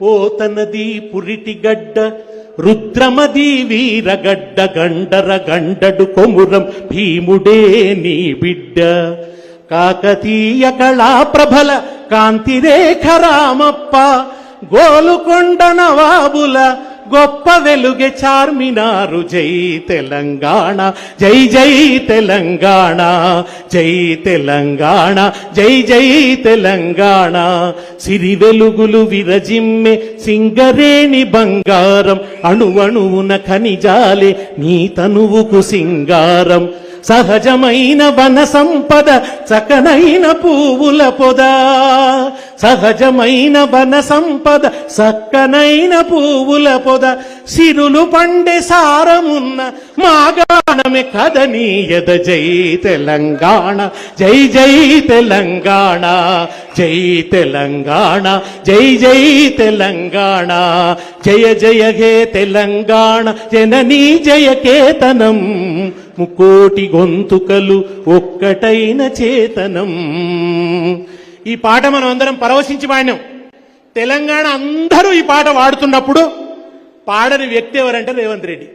పోతనది పురిటిగడ్డ రుద్రమది వీరగడ్డ గండర గండడు కొమురం భీముడే నీ బిడ్డ కాకతీయ కళా ప్రభల కాంతిరేఖ రామప్ప గోలుకొండ నవాబుల గొప్ప వెలుగే చార్మినారు జై తెలంగాణ జై జై తెలంగాణ జై తెలంగాణ జై జై తెలంగాణ సిరి వెలుగులు విరజిమ్మె సింగరేణి బంగారం అణువణువున ఖనిజాలే నీ తనువుకు సింగారం సహజమైన వన సంపద చకనైన పువ్వుల పొద సహజమైన వన సంపద చక్కనైన పువ్వుల పొద సిరులు పండే సారమున్న మాగాణమే కదనీయద జై తెలంగాణ జై జై తెలంగాణ జై తెలంగాణ జై జై తెలంగాణ జయ జయ హే తెలంగాణ జననీ జయ కేతనం ముకోటి గొంతుకలు ఒక్కటైన చేతనం. ఈ పాట మనం అందరం పరవశించి పాడినాం. తెలంగాణ అందరూ ఈ పాట వాడుతున్నప్పుడు పాడని వ్యక్తి ఎవరంటే రేవంత్ రెడ్డి.